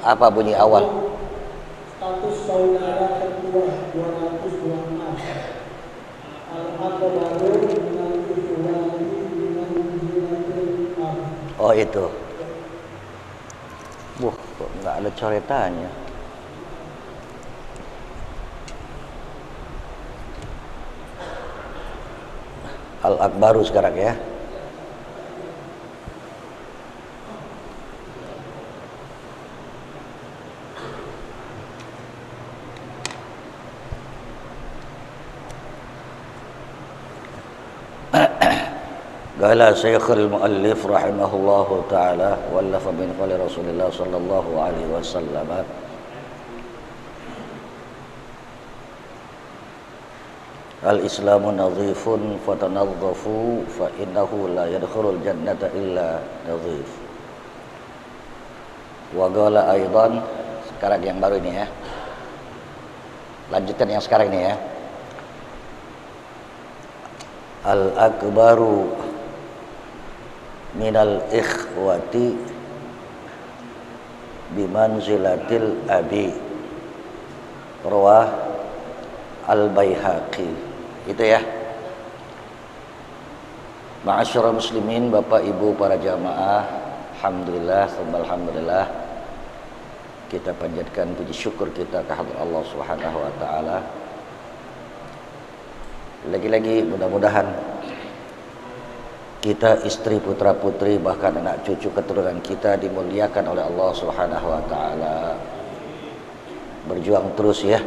Apa bunyi awal? Status saudara kedua 226. Al-Akbaru minal ikhwani minal jinatil ard. Oh itu. Kok nggak ada coretannya? Al-Akbaru sekarang ya. Qala Syekhul Muallif rahimahullahu taala wallafa min qali Rasulillah sallallahu alaihi wasallam Al-Islamu nadhifun fatanadhafu fa innahu la yadkhulul jannata illa nadhif. Wa qala aidan, sekarang yang baru ini ya. Lanjutkan yang sekarang ini ya. Al-akbaru minal ikhwati bimanzilatil abi, rawah Al-Baihaqi. Itu ya. Ma'asyiral muslimin, Bapak Ibu para jamaah, alhamdulillah, alhamdulillah, kita panjatkan puji syukur kita kehadirat Allah Subhanahu wa taala. Lagi-lagi mudah-mudahan kita, istri, putra putri, bahkan anak cucu keturunan kita dimuliakan oleh Allah Subhanahu wa taala. Berjuang terus ya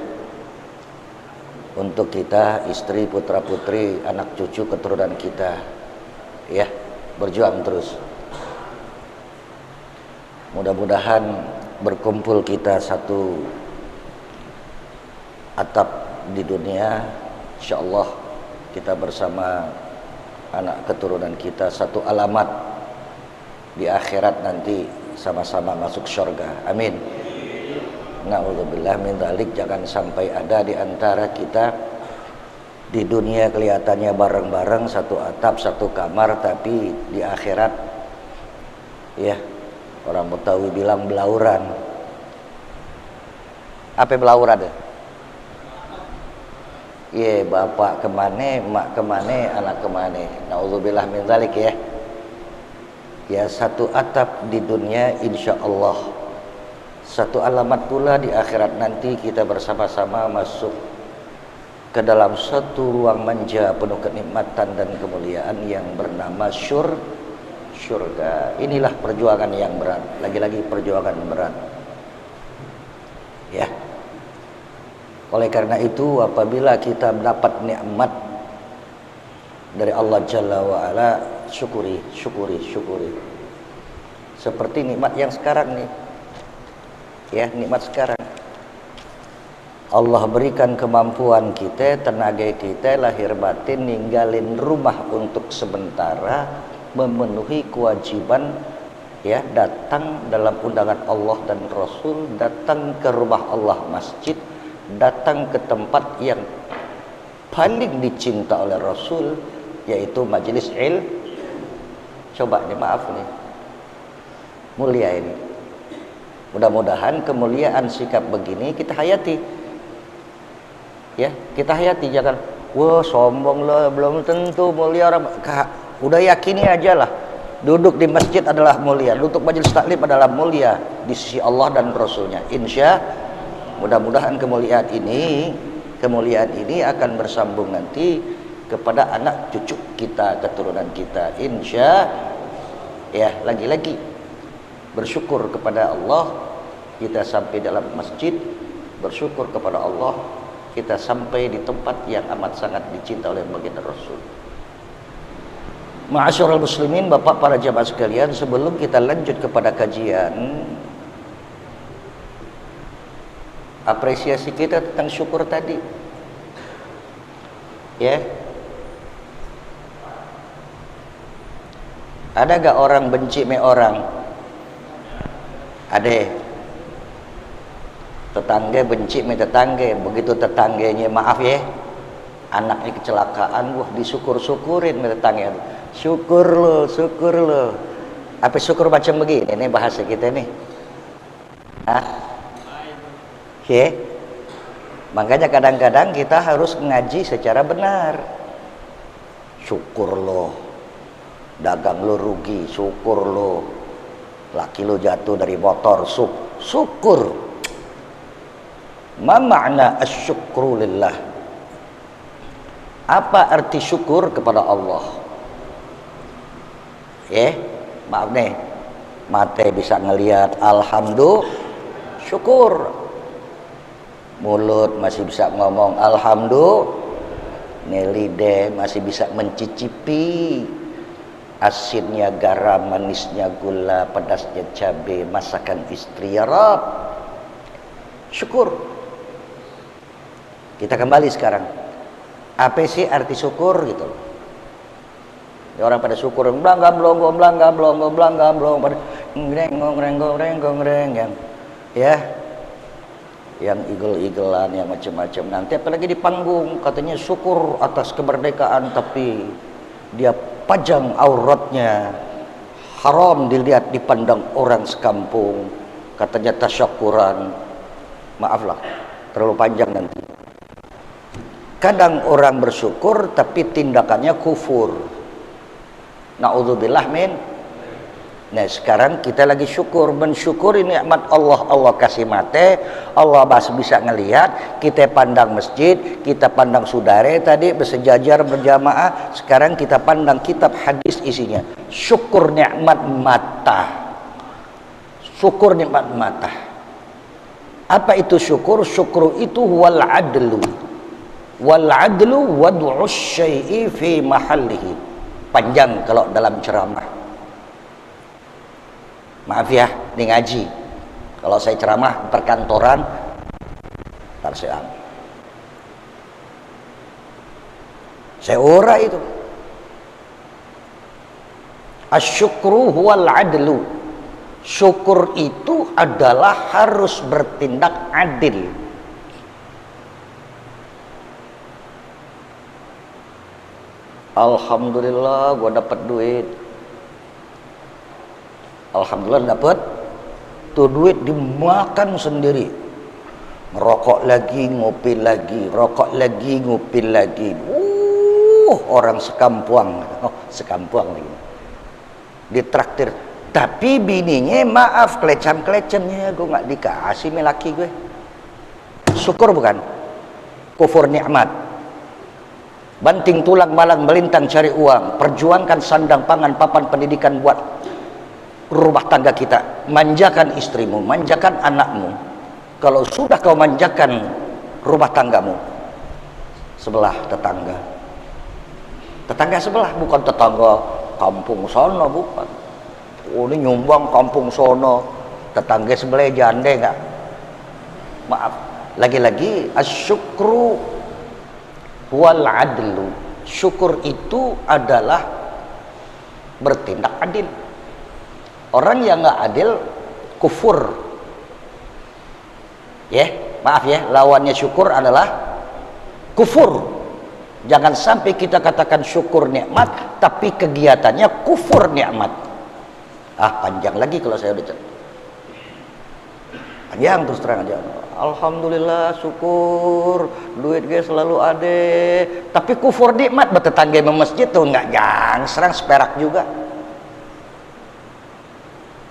untuk kita, istri, putra putri, anak cucu keturunan kita ya, berjuang terus. Mudah-mudahan berkumpul kita satu atap di dunia, insyaallah kita bersama anak keturunan kita satu alamat di akhirat nanti, sama-sama masuk surga. Amin. Na'udzubillah min dzalik. Jangan sampai ada di antara kita di dunia kelihatannya bareng-bareng satu atap satu kamar, tapi di akhirat ya, orang Betawi bilang belauran. Apa belauran deh? Iya, bapak kemana, mak kemana, anak kemana. Na'udzubillah min dzalik ya. Ya, satu atap di dunia insya Allah, satu alamat pula di akhirat nanti kita bersama-sama masuk ke dalam satu ruang manja penuh kenikmatan dan kemuliaan yang bernama surga. Inilah perjuangan yang berat, lagi-lagi perjuangan berat ya. Oleh karena itu, apabila kita mendapat nikmat dari Allah Jalla wa'ala, syukuri. Seperti nikmat yang sekarang nih ya, nikmat sekarang Allah berikan kemampuan kita, tenaga kita, lahir batin, ninggalin rumah untuk sementara, memenuhi kewajiban ya, datang dalam undangan Allah dan Rasul, datang ke rumah Allah, masjid, datang ke tempat yang paling dicinta oleh Rasul, yaitu majelis ilmu. Coba nih, maaf nih, mulia ini. Mudah-mudahan kemuliaan sikap begini kita hayati ya, kita hayati. Jangan wah sombong loh, belum tentu mulia orang. Udah yakini aja lah, duduk di masjid adalah mulia, duduk majelis taklim adalah mulia di sisi Allah dan Rasulnya. Mudah-mudahan kemuliaan ini akan bersambung nanti kepada anak cucu kita, keturunan kita, insya ya. Lagi-lagi bersyukur kepada Allah kita sampai dalam masjid, bersyukur kepada Allah kita sampai di tempat yang amat sangat dicinta oleh baginda Rasul. Ma'asyiral muslimin, Bapak para jamaah sekalian, sebelum kita lanjut kepada kajian, apresiasi kita tentang syukur tadi ya. Ada gak orang benci me orang? Ada. Tetangga benci me tetangga, begitu tetangganya maaf ya, anaknya kecelakaan, wah disyukur-syukurin me tetangga. Syukur lo Apa syukur macam begini nih bahasa kita nih? Hah? Oke. Makanya kadang-kadang kita harus ngaji secara benar. Syukur lo, dagang lo rugi, syukur lo, laki lo jatuh dari motor, syukur. Ma makna asyukru lillah? Apa arti syukur kepada Allah? Maaf nih, mata bisa ngelihat, alhamdulillah, syukur. Mulut masih bisa ngomong alhamdulillah, lidah masih bisa mencicipi asinnya garam, manisnya gula, pedasnya cabai masakan istri, ya Rabb. Syukur. Kita kembali sekarang, apa sih arti syukur gitu loh. Ya, orang pada syukur belangga blongo pada ngreng yang igel-igelan, yang macam-macam. Nanti apalagi di panggung katanya syukur atas kemerdekaan, tapi dia pajang auratnya, haram dilihat dipandang orang sekampung, katanya tasyakuran. Maaflah, terlalu panjang nanti. Kadang orang bersyukur tapi tindakannya kufur. Na'udzubillah min. Nah sekarang kita lagi syukur, mensyukuri nikmat Allah. Allah kasih mata, Allah masih bisa ngelihat, kita pandang masjid, kita pandang saudara tadi bersejajar berjamaah. Sekarang kita pandang kitab hadis isinya syukur nikmat mata. Syukur nikmat mata. Apa itu syukur? Syukur itu wal adlu. Wal adlu wad'u syai'i fi mahallihi. Panjang kalau dalam ceramah. Maaf ya, ini ngaji. Kalau saya ceramah perkantoran, tarseam. Saya ora itu. Asyukru huwal adlu. Syukur itu adalah harus bertindak adil. Alhamdulillah gua dapat duit. Alhamdulillah dapat tuh duit dimakan sendiri, ngerokok lagi, ngopi lagi, rokok lagi, ngopi lagi. Orang sekampuang, sekampuang lagi ditraktir. Tapi bininya maaf, kelecam-kelecamnya gue nggak dikasih laki gue. Syukur bukan? Kufur nikmat. Banting tulang malang melintang cari uang, perjuangkan sandang pangan papan pendidikan buat rumah tangga kita. Manjakan istrimu, manjakan anakmu. Kalau sudah kau manjakan rumah tanggamu, sebelah tetangga sebelah, bukan tetangga kampung sono, bukan. Oh, ini nyumbang kampung sono, tetangga sebelah jande enggak. Maaf, lagi-lagi asyukru wal adlu. Syukur itu adalah bertindak adil. Orang yang nggak adil kufur. Maaf ya, lawannya syukur adalah kufur. Jangan sampai kita katakan syukur nikmat tapi kegiatannya kufur nikmat. Panjang lagi kalau saya udah cerita. Panjang terus terang aja. Alhamdulillah syukur duit gue selalu ada, tapi kufur nikmat bertetangga di masjid tuh nggak jang serang seperak juga.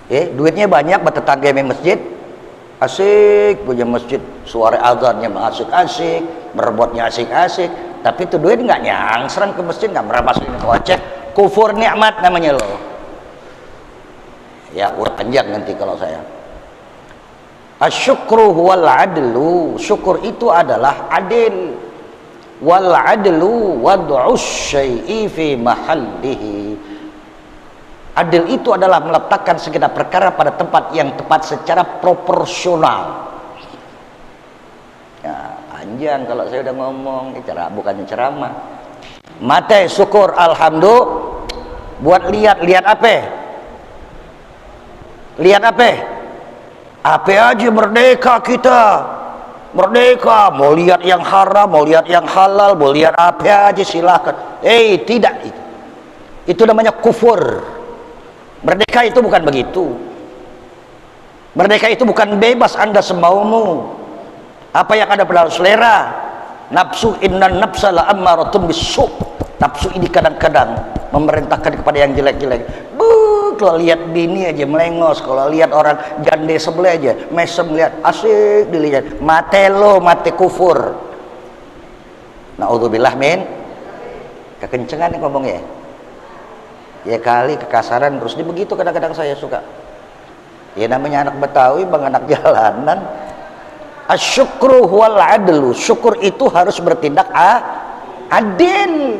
Duitnya banyak bertetangga di masjid, asik punya masjid, suara azannya asik-asik, merebutnya asik-asik, tapi itu duit nggak nyangsrang ke masjid, nggak merapasin kocek. Kufur nikmat namanya loh. Ya udah panjang nanti kalau saya. Asyukru wal adlu. Syukur itu adalah adil. Wal adlu wad'u syai'i fi mahallihi. Adil itu adalah meletakkan segenap perkara pada tempat yang tepat secara proporsional. Ya, panjang kalau saya udah ngomong, bukannya ceramah. Mate syukur alhamdulillah. Buat lihat apa? Lihat apa? Apa aja merdeka kita. Merdeka, mau lihat yang haram, mau lihat yang halal, mau lihat apa aja silahkan. Tidak itu. Itu namanya kufur. Merdeka itu bukan begitu. Merdeka itu bukan bebas Anda semaumu. Apa yang ada pada selera. Nafsu innan nafsa la ammaratun bisu'. Nafsu ini kadang-kadang memerintahkan kepada yang jelek-jelek. Kalau lihat bini aja melengos, kalau lihat orang jande sebelah aja mesem, lihat asik dilihat, mate lo mate kufur. Naudzubillah min. Kekencengan nih ngomongnya. Ya kali kekasaran terus begitu kadang-kadang saya suka. Ya namanya anak Betawi, bang anak jalanan. Asyukru huwal adlu. Syukur itu harus bertindak adil.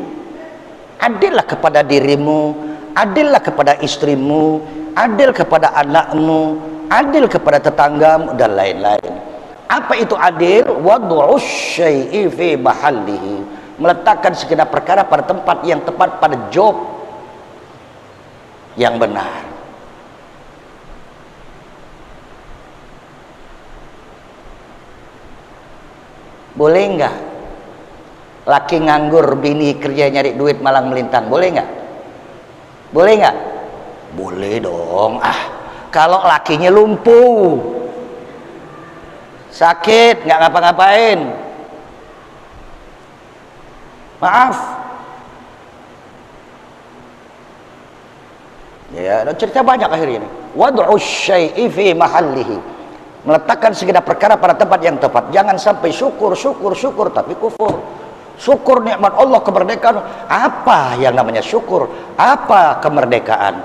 Adillah kepada dirimu, adillah kepada istrimu, adil kepada anakmu, adil kepada tetanggamu dan lain-lain. Apa itu adil? Wad'us syai'i fi mahallihi. Meletakkan segenap perkara pada tempat yang tepat, pada job yang benar. Boleh enggak laki nganggur, bini kerja nyari duit malang melintang? Boleh enggak? Boleh enggak? Boleh dong. Kalau lakinya lumpuh, sakit, nggak ngapa-ngapain, maaf ya, ada cerita banyak akhirnya ini. Wad'us syai'i fi mahallihi. Meletakkan segenap perkara pada tempat yang tepat. Jangan sampai syukur tapi kufur. Syukur nikmat Allah, kemerdekaan. Apa yang namanya syukur? Apa kemerdekaan?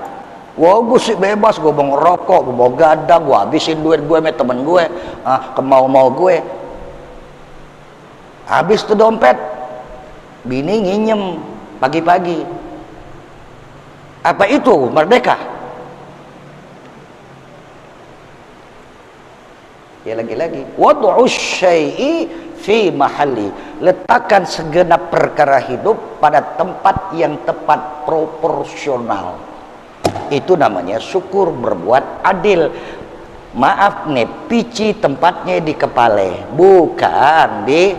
Wah, gue sih bebas, gue mau ngerokok, gue mau gadang, gue habisin duit gue sama temen gue, kemau-mau gue. Habis tuh dompet, bini nginyem pagi-pagi. Apa itu merdeka? Ya lagi-lagi, wad'us syai'i fi mahalli. Letakkan segenap perkara hidup pada tempat yang tepat, proporsional. Itu namanya syukur, berbuat adil. Maaf nih, pici tempatnya di kepala, bukan di.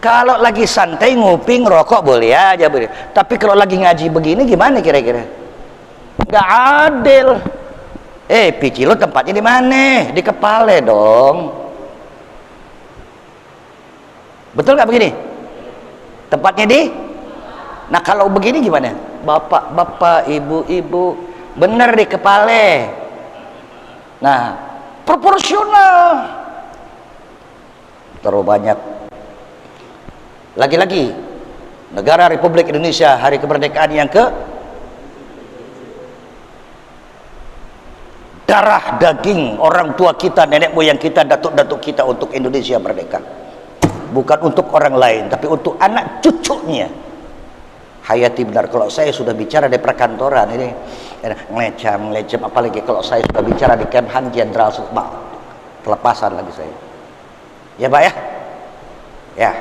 Kalau lagi santai ngopi ngerokok boleh aja boleh. Tapi kalau lagi ngaji begini gimana kira-kira? Nggak adil. Pici lo tempatnya di mana? Di kepala dong. Betul nggak begini? Tempatnya di. Nah kalau begini gimana? Bapak, ibu, bener di kepala. Nah, proporsional. Terlalu banyak. Lagi-lagi, negara Republik Indonesia hari kemerdekaan yang darah daging orang tua kita, nenek moyang kita, datuk-datuk kita untuk Indonesia merdeka. Bukan untuk orang lain, tapi untuk anak cucunya. Hayati benar, kalau saya sudah bicara di perkantoran ini ngelecam, apalagi kalau saya sudah bicara di Kemhan Jenderal, kelepasan lagi saya. Ya Pak ya? Ya,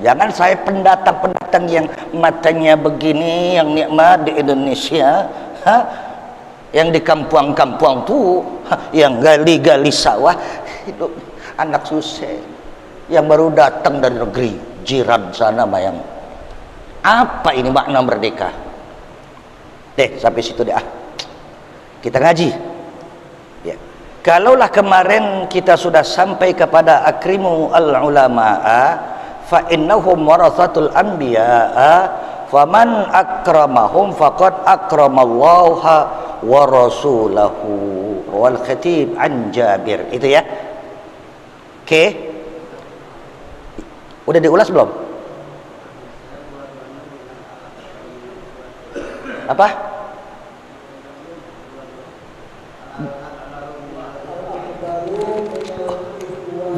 jangan saya pendatang-pendatang yang matanya begini, yang nikmat di Indonesia, yang di kampung-kampung tuh, yang gali-gali sawah, hidup anak susah, yang baru datang dari negeri jiran sana bayang. Apa ini makna merdeka? Sampai situ deh. Kita ngaji. Ya. Kalaulah kemarin kita sudah sampai kepada akrimu al-ulama'a fa innahum warathatul anbiya'a faman akramahum faqad akramallaha wa rasulahu wal khatib an Jabir. Itu ya. Oke. Udah diulas belum? Apa?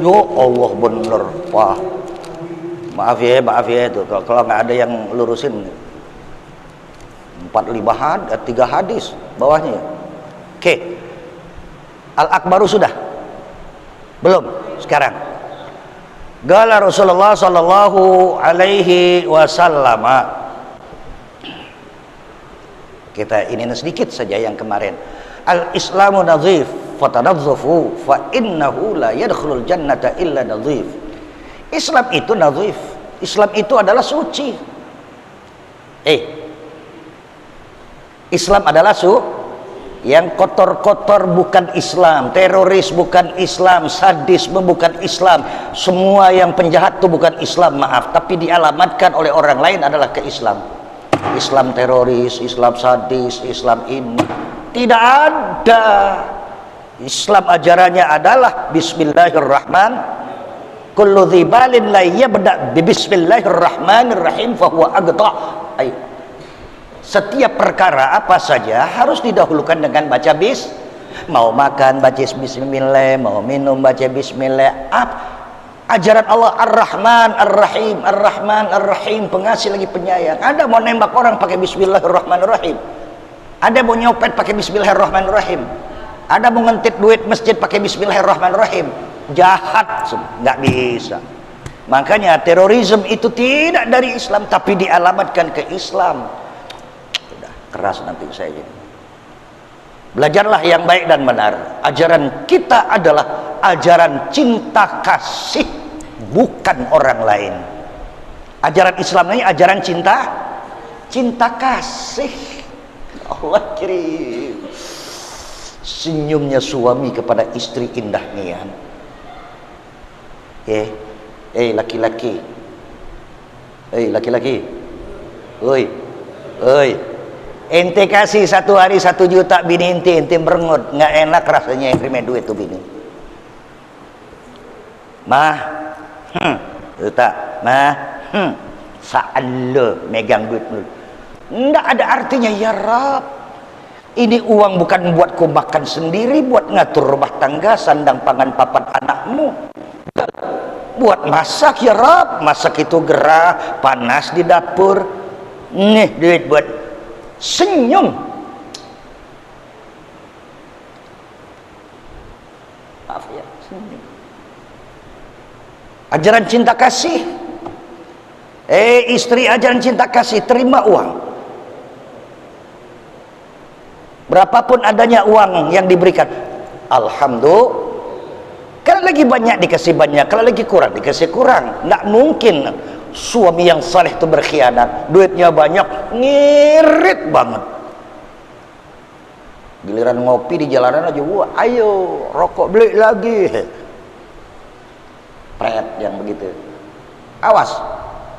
Yo Allah bener Pak. Maaf ya itu kalau nggak ada yang lurusin 3 hadis bawahnya. Oke. Al-Akbaru sudah? Belum? Sekarang. Qala Rasulullah sallallahu alaihi wasallam. Kita ini sedikit saja yang kemarin. Al-Islamu nadhif fatanadzafu fa innahu la yadkhulul jannata illa nadhif. Islam itu nadhif. Islam itu adalah suci. Islam adalah Yang kotor-kotor bukan Islam, teroris bukan Islam, sadisme bukan Islam, semua yang penjahat itu bukan Islam, maaf, tapi dialamatkan oleh orang lain adalah ke Islam. Islam teroris, Islam sadis, Islam ini tidak ada. Islam ajarannya adalah Bismillahirrahmanirrahim. Kullu dzibalin la yabda bi Bismillahirrahmanirrahim fa huwa agta. Setiap perkara apa saja harus didahulukan dengan baca bis. Mau makan baca bismillah, mau minum baca bismillah. Ajaran Allah Ar-Rahman Ar-Rahim, Ar-Rahman Ar-Rahim, pengasih lagi penyayang. Ada mau nembak orang pakai Bismillahirrahmanirrahim. Ada mau nyopet pakai Bismillahirrahmanirrahim. Ada mau ngentit duit masjid pakai Bismillahirrahmanirrahim. Jahat, nggak bisa. Makanya terorisme itu tidak dari Islam, tapi dialamatkan ke Islam. Udah keras nanti saya gini. Belajarlah yang baik dan benar. Ajaran kita adalah ajaran cinta kasih, bukan orang lain. Ajaran Islam ini ajaran cinta kasih. Allah kirim. Senyumnya suami kepada istri indah nian. Laki-laki. Laki-laki. Oi. Ente kasih 1 hari 1 juta bini ente berengut, nggak enak rasanya yang terima duit tuh bini. Saan lo megang duit lu. Nggak ada artinya ya Rab. Ini uang bukan buat kau makan sendiri, buat ngatur rumah tangga, sandang pangan papan anakmu. Buat masak ya Rab. Masak itu gerah, panas di dapur. Nih duit buat senyum. Maaf ya, senyum. Ajaran cinta kasih. Istri ajaran cinta kasih, terima uang. Berapapun adanya uang yang diberikan, alhamdulillah. Kalau lagi banyak dikasih banyak, kalau lagi kurang dikasih kurang. Nggak mungkin suami yang saleh itu berkhianat. Duitnya banyak, ngirit banget. Giliran ngopi di jalanan aja, wah ayo rokok beli lagi. Pret yang begitu. Awas.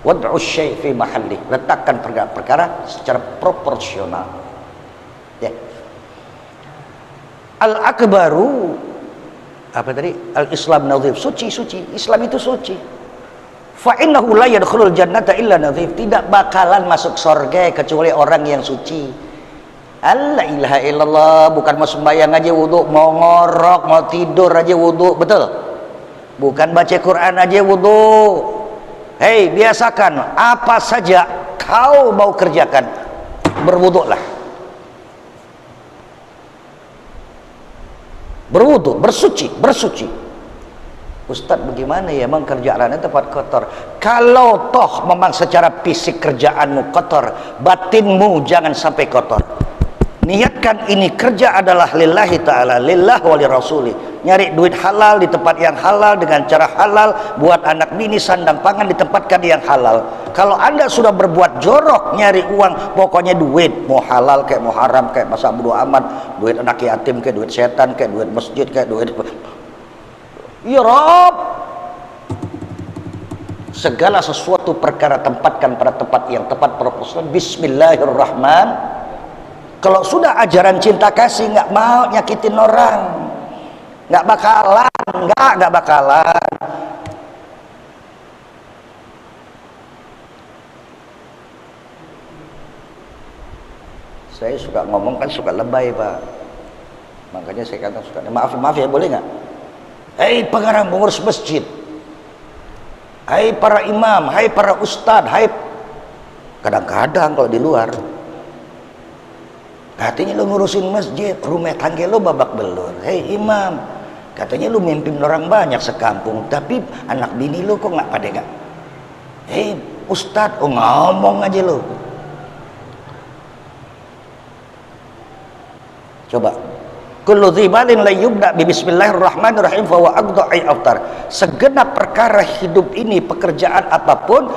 Wad'u syai' fi mahalli. Letakkan perkara secara proporsional. Ya. Al-akbaru apa tadi? Al-Islam nadhif, suci. Islam itu suci. Fa innahu la yadkhulul jannata illa nadhif. Tidak bakalan masuk surga kecuali orang yang suci. La ilaha illallah, bukan mau sembahyang aja wudu, mau ngorok, mau tidur aja wudu, betul? Bukan baca Quran aja wudu. Biasakan apa saja kau mau kerjakan, berwuduklah. Berwudu, bersuci. Ustadz bagaimana ya, emang kerjaannya tempat kotor? Kalau toh memang secara fisik kerjaanmu kotor, batinmu jangan sampai kotor. Niatkan ini kerja adalah lillahi ta'ala, lillah wali rasuli. Nyari duit halal di tempat yang halal, dengan cara halal, buat anak bini sandang pangan ditempatkan yang halal. Kalau anda sudah berbuat jorok nyari uang, pokoknya duit, mau halal kayak mau haram kayak, masa bodo amat, duit anak yatim kayak, duit setan kayak, duit masjid kayak, duit ya Rob. Segala sesuatu perkara tempatkan pada tempat yang tepat, proporsional. Bismillahirrahmanirrahim. Kalau sudah ajaran cinta kasih, nggak mau nyakitin orang, nggak bakalan. Saya suka ngomong kan suka lebay Pak, makanya saya katakan suka maaf ya, boleh nggak? Pengarang pengurus masjid, para imam, para ustadz, kadang-kadang kalau di luar katanya lu ngurusin masjid, rumah tangga lu babak belur. Imam, katanya lu mimpin orang banyak sekampung, tapi anak bini lu kok nggak pada nggak? Ustadz, ngomong aja lu. Coba. Kullu dzibalin la yubda bi bismillahirrahmanirrahim fa huwa aqda'i aftar. Segenap perkara hidup ini, pekerjaan apapun,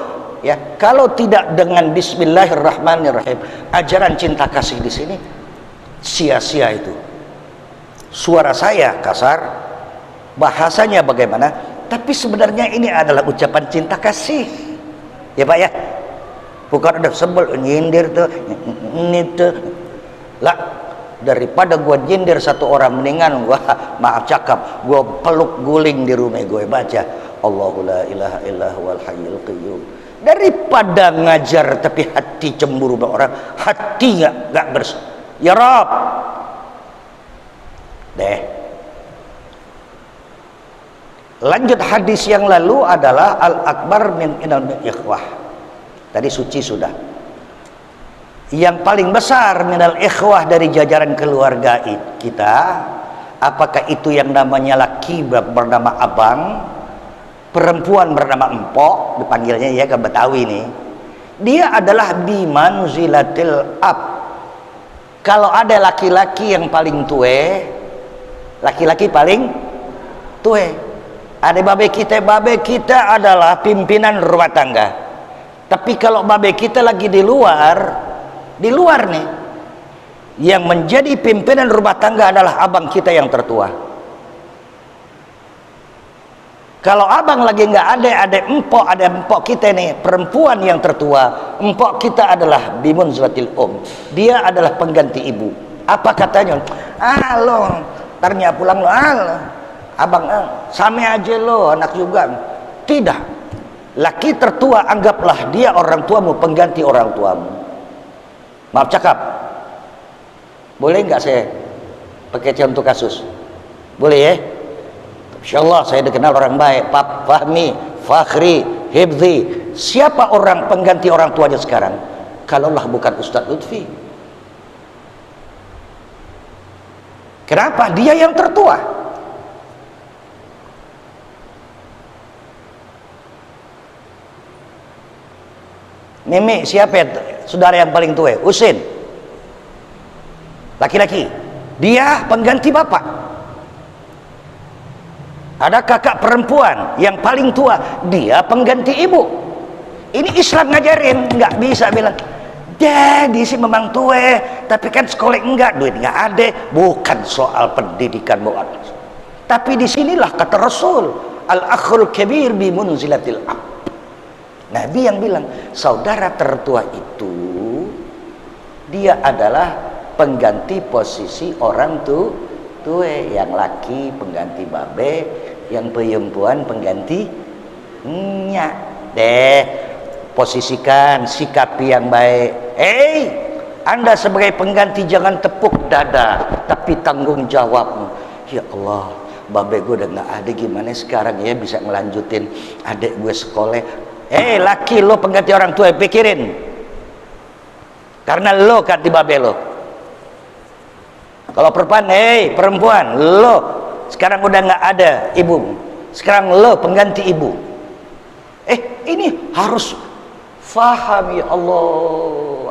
ya, kalau tidak dengan bismillahirrahmanirrahim, ajaran cinta kasih di sini, sia-sia itu. Suara saya kasar, bahasanya bagaimana, tapi sebenarnya ini adalah ucapan cinta kasih, ya Pak ya. Bukan ada sebel nyindir tuh, ini tuh lah. Daripada gua nyindir satu orang, mendingan gua maaf cakap, gua peluk guling di rumah gue baca Allahu la ilaha illa huwal hayyul qayyum. Daripada ngajar tapi hati cemburu sama orang, hati nggak bersih. Ya Rob, deh. Lanjut hadis yang lalu adalah al-akbar min inal ikhwah. Tadi suci sudah. Yang paling besar minal ikhwah dari jajaran keluarga kita, apakah itu yang namanya laki bernama abang, perempuan bernama empok, dipanggilnya ya ke Betawi nih. Dia adalah bimanzilatil ab. Kalau ada laki-laki yang paling tue, laki-laki paling tue, ada babe kita adalah pimpinan rumah tangga. Tapi kalau babe kita lagi di luar nih, yang menjadi pimpinan rumah tangga adalah abang kita yang tertua. Kalau abang lagi nggak ada empok kita nih, perempuan yang tertua. Empok kita adalah bimunzlatil dia adalah pengganti ibu. Apa katanya? Lo tarnya pulang lo, abang sama aja lo, anak juga. Tidak, laki tertua anggaplah dia orang tuamu, pengganti orang tuamu. Maaf cakap, boleh nggak saya pakai contoh kasus? Boleh ya? Insyaallah saya dikenal orang baik, Pak Fahmi, Fakhri, Hibzi. Siapa orang pengganti orang tuanya sekarang? Kalaulah bukan Ustadz Lutfi. Kenapa? Dia yang tertua. Mimi, siapa ya saudara yang paling tua? Usin. Laki-laki. Dia pengganti bapak. Ada kakak perempuan yang paling tua, dia pengganti ibu. Ini Islam ngajarin, nggak bisa bilang jadi sih memang tua, tapi kan sekolah enggak, duit nggak ada. Bukan soal pendidikan buat. Tapi disinilah kata Rasul, al-akhul kabir bi munzilatil ab. Nabi yang bilang saudara tertua itu dia adalah pengganti posisi orang tua, yang laki pengganti babe, yang perempuan pengganti nyak. Posisikan, sikapi yang baik. Anda sebagai pengganti jangan tepuk dada, tapi tanggung jawab. Ya Allah, babe gue udah nggak ada, gimana sekarang ya bisa ngelanjutin adik gue sekolah. Laki lo pengganti orang tua, pikirin, karena lo ganti babe lo. Kalau perempuan, lo sekarang udah nggak ada ibu, sekarang lo pengganti ibu. Ini harus faham, ya Allah,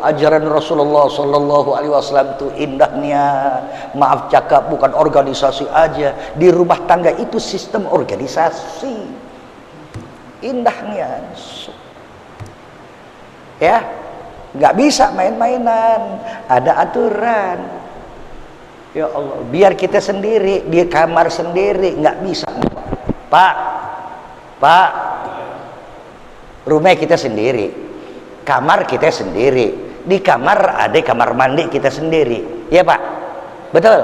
ajaran Rasulullah Sallallahu Alaihi Wasallam itu indahnya. Maaf cakap, bukan organisasi aja, di rumah tangga itu sistem organisasi. Indahnya, ya, nggak bisa main-mainan, ada aturan. Ya Allah, biar kita sendiri di kamar sendiri, nggak bisa. Pak, rumah kita sendiri, kamar kita sendiri, di kamar ada kamar mandi kita sendiri, ya Pak, betul?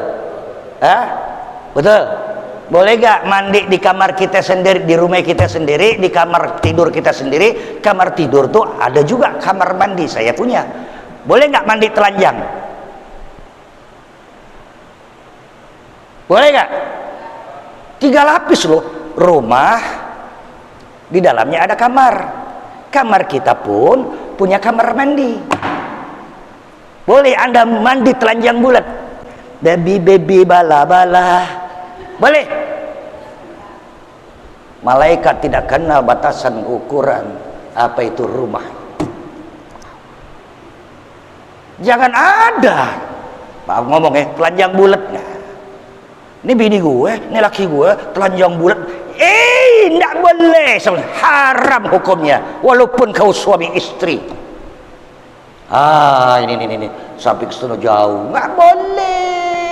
Betul. Boleh gak mandi di kamar kita sendiri, di rumah kita sendiri, di kamar tidur kita sendiri? Kamar tidur tuh ada juga kamar mandi, saya punya. Boleh gak mandi telanjang? Boleh gak? 3 lapis loh rumah, di dalamnya ada kamar. Kamar kita pun punya kamar mandi. Boleh Anda mandi telanjang bulat, baby bala-bala, boleh. Malaikat tidak kenal batasan ukuran apa itu rumah. Jangan ada, maaf ngomong telanjang bulat. Ini bini gue, ini laki gue telanjang bulat. Tidak boleh, haram hukumnya, walaupun kau suami istri. Ini sampai ke sana jauh, nggak boleh.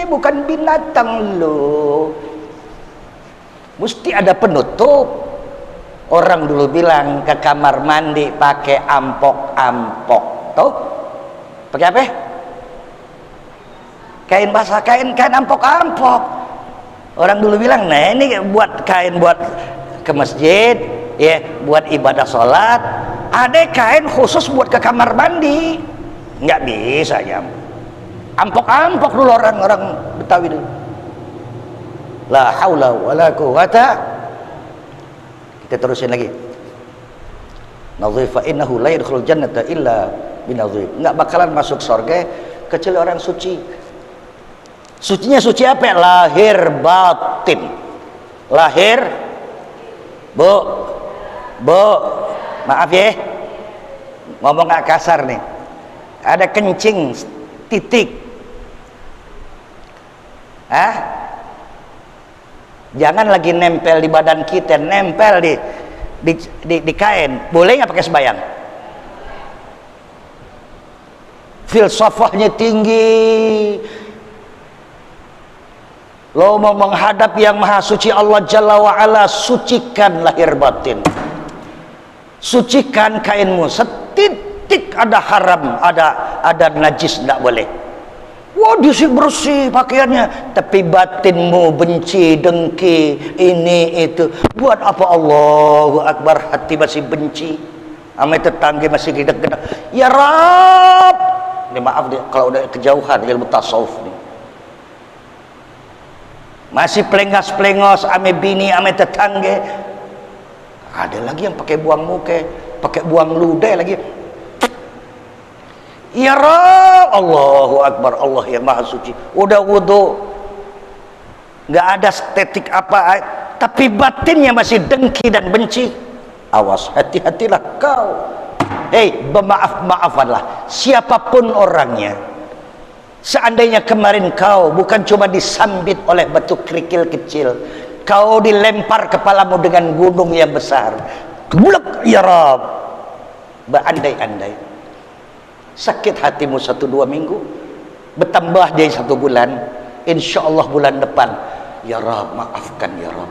bukan binatang lo. Mesti ada penutup. Orang dulu bilang ke kamar mandi pakai ampok-ampok. Tahu? Pakai apa? Kain basah, kain ampok-ampok. Orang dulu bilang, nah ini buat kain buat ke masjid, ya, buat ibadah sholat. Ada kain khusus buat ke kamar mandi. Nggak bisa ya. Ampok-ampok dulu orang-orang Betawi dulu. La haula wala quwata. Kita terusin lagi. Nadhif fa innahu la yadkhulul jannata illa binadhif. Enggak bakalan masuk surga kecuali orang suci. Sucinya suci apa? Lahir batin. Lahir Bu. Maaf ya. Ngomong gak kasar nih. Ada kencing titik. Jangan lagi nempel di badan kita, nempel di kain. Boleh nggak pakai sembayang? Filsafahnya tinggi. Lo mau menghadap yang maha suci Allah Jalla wa'ala, sucikan lahir batin. Sucikan kainmu. Setitik ada haram, ada najis, tidak boleh. Wah, bersih pakaiannya, tapi batinmu benci, dengki, ini itu. Buat apa? Allahu Akbar, hati masih benci, ame tetangga masih gedek-gedek. Ya Rab, ini maaf deh kalau udah kejauhan ilmu tasawuf nih. Masih pelengos-pelengos, ame bini, ame tetangga. Ada lagi yang pakai buang muka, pakai buang ludah lagi. Ya Rab, Allahu Akbar, Allah yang maha suci. Udah wudu, nggak ada estetik apa, tapi batinnya masih dengki dan benci. Awas, hati-hatilah kau. Hei, maaf-maafanlah siapapun orangnya. Seandainya kemarin kau bukan cuma disambit oleh batu kerikil kecil, kau dilempar kepalamu dengan gunung yang besar. Gebulak, ya Rab. Berandai-andai sakit hatimu 1-2 minggu, bertambah jadi 1 bulan, insya Allah bulan depan, ya Rab, maafkan ya Rab.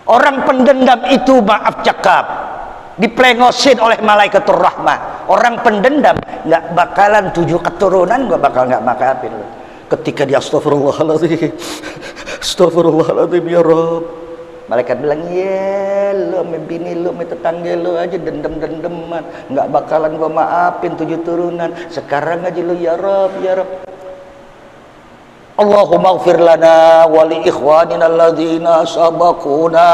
Orang pendendam itu maaf cakap, diplengosin oleh malaikatur rahmah. Orang pendendam nggak bakalan 7 keturunan nggak maafin lo. Ketika dia astagfirullahaladzim, astagfirullahaladzim ya Rab, malaikat bilang, ya lo bini lo tetangga lo aja dendam-dendaman, nggak bakalan gua maafin 7 turunan. Sekarang aja lo ya Rab, ya Rab. Allahumma ighfir lana wa li ikhwanina alladzina sabaquna.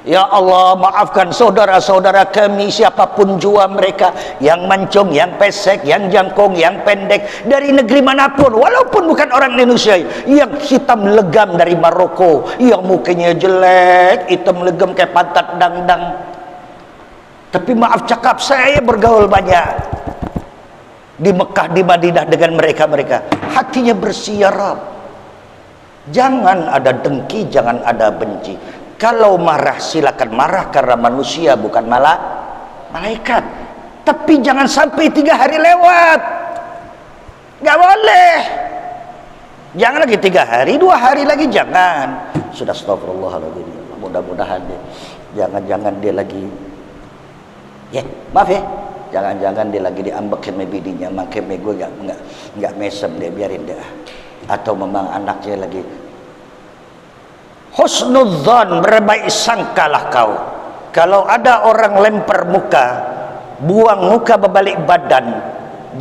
Ya Allah, maafkan saudara-saudara kami siapapun jua mereka, yang mancung, yang pesek, yang jangkung, yang pendek, dari negeri manapun, walaupun bukan orang Indonesia, yang hitam legam dari Maroko, yang mukanya jelek, hitam legam kayak pantat dangdang. Tapi maaf cakap, saya bergaul banyak di Mekah, di Madinah dengan mereka-mereka. Hatinya bersih ya Rab. Jangan ada dengki, jangan ada benci. Kalau marah silakan marah karena manusia bukan malaikat. Tapi jangan sampai 3 hari lewat. Gak boleh. Jangan lagi 3 hari, 2 hari lagi jangan. Sudah astagfirullahaladzim. Mudah-mudahan deh. Jangan-jangan dia lagi. Ya, maaf ya. Jangan-jangan dia lagi diambekin sama bininya, makanya gue nggak mesem dia, biarin dia. Atau memang anaknya lagi. Husnudzon, berbaik sangkalah kau. Kalau ada orang lempar muka, buang muka berbalik badan,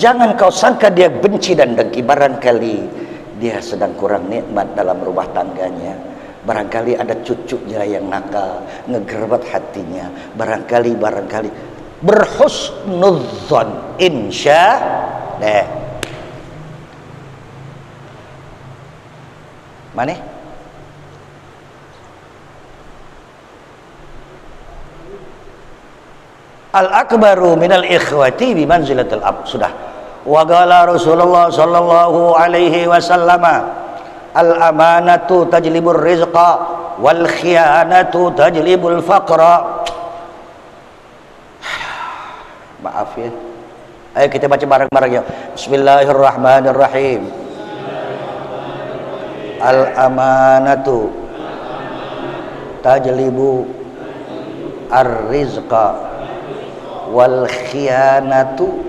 jangan kau sangka dia benci dan dengki. Barangkali dia sedang kurang nikmat dalam rumah tangganya. Barangkali ada cucunya yang nakal, ngegerbet hatinya. Barangkali berhusnudzon, insya Allah. Mana? Al-akbaru minal ikhwati bimanzilatil ab. Sudah. Wa qala Rasulullah sallallahu alaihi wasallam, al-amanatu tajlibur rizqa wal khiyanatu tajlibul faqra. Maaf ya, Ayo kita baca bareng-bareng ya. Bismillahirrahmanirrahim. Al-amanatu tajlibu ar-rizqa wal khiyanatu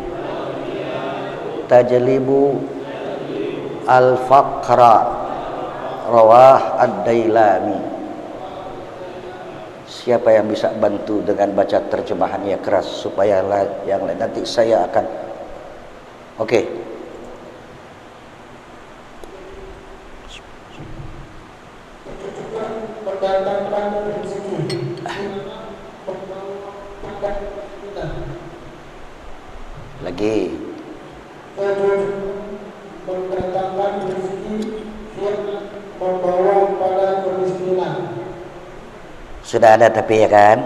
tajlibu al-faqra. Rawah ad-Dailami. Siapa yang bisa bantu dengan baca terjemahannya keras supaya yang lain nanti saya akan oke. Lagi mendatangkan rezeki yang membawa pada kemiskinan. sudah ada tapi ya kan?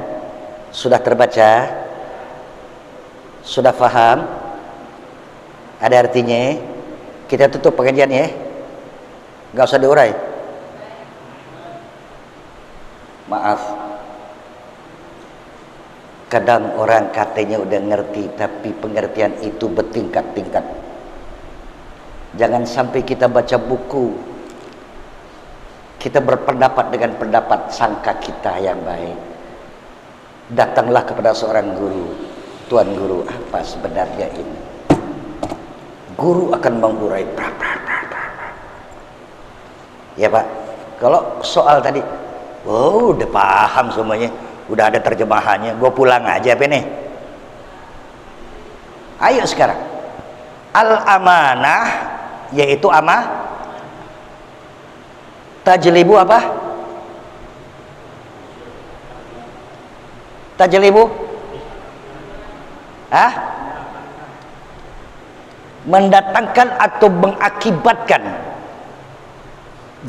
Sudah terbaca? Sudah faham? Ada artinya? Kita tutup pengajian ya. Gak usah diurai. Maaf. Kadang orang katanya udah ngerti, tapi pengertian itu bertingkat-tingkat. Jangan sampai kita baca buku, kita berpendapat dengan pendapat sangka kita yang baik. Datanglah kepada seorang guru. Tuan guru, apa sebenarnya ini? Guru akan mengurai. Ya Pak, kalau soal tadi, oh udah paham semuanya, udah ada terjemahannya, gue pulang aja apa nih? Ayo sekarang, al-amanah, yaitu tajlibu apa? Tajlibu? Mendatangkan atau mengakibatkan.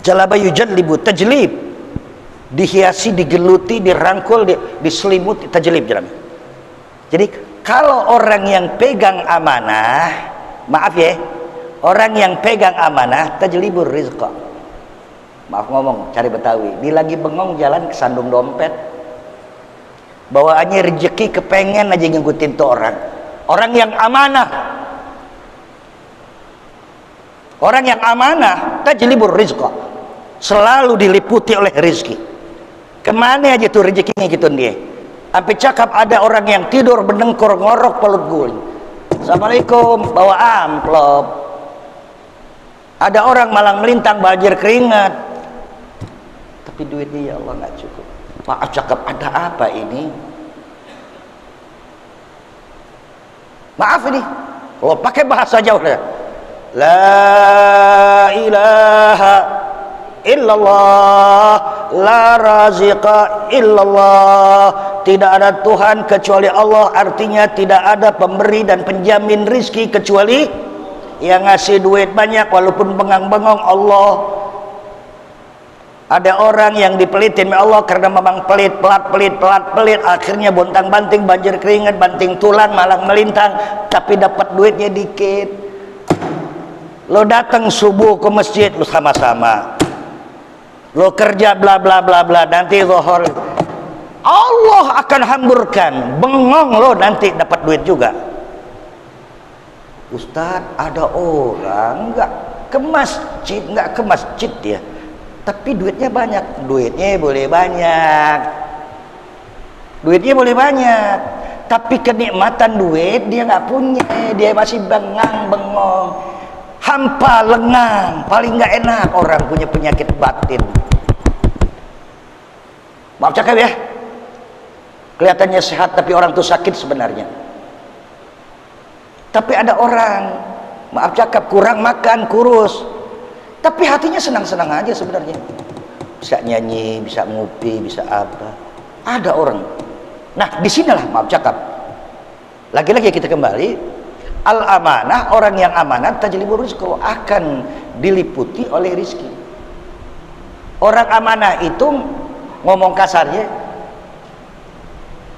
Jalaba yujallibu, tajlib. Dihiasi, digeluti, dirangkul, diselimuti, tajlib jalan. Jadi kalau orang yang pegang amanah, maaf ya, orang yang pegang amanah tajlibur rizqa. Maaf ngomong, cari Betawi. Dia lagi bengong jalan kesandung dompet. Bawaannya rezeki kepengen aja ngikutin tuh orang. Orang yang amanah. Orang yang amanah tajlibur rizqa. Selalu diliputi oleh rezeki. Kemana aja tuh rezekinya gitu dia. Sampai cakap ada orang yang tidur berdengkur ngorok pelut guling. Assalamualaikum, bawa amplop. Ada orang malang melintang banjir keringat. Tapi duitnya ya Allah nggak cukup. Maaf cakap, ada apa ini? Maaf ini. Kalau pakai bahasa jauh ya. La ilaha illallah, la raziqa illallah. Tidak ada Tuhan kecuali Allah. Artinya tidak ada pemberi dan penjamin rizki kecuali yang ngasih duit banyak walaupun bengang-bengong Allah. Ada orang yang dipelitin oleh Allah karena memang pelit, akhirnya bontang-banting, banjir keringat, banting tulang, malang melintang, tapi dapat duitnya dikit. Lo datang subuh ke masjid, lo sama-sama. Lo kerja bla bla bla bla, nanti zuhur Allah akan hamburkan, bengong lo nanti dapat duit juga. Ustadz, ada orang nggak ke masjid dia, tapi duitnya banyak. Duitnya boleh banyak, tapi kenikmatan duit dia nggak punya. Dia masih bengong, hampa, lengang. Paling nggak enak orang punya penyakit batin. Maaf cakap ya, kelihatannya sehat tapi orang itu sakit sebenarnya. Tapi ada orang, maaf cakap, kurang makan, kurus, tapi hatinya senang-senang aja sebenarnya. Bisa nyanyi, bisa ngopi, bisa apa. Ada orang. Nah, disinilah maaf cakap. Lagi-lagi kita kembali. Al-amanah, orang yang amanat tajlibur rizqa, akan diliputi oleh rizki. Orang amanah itu ngomong kasarnya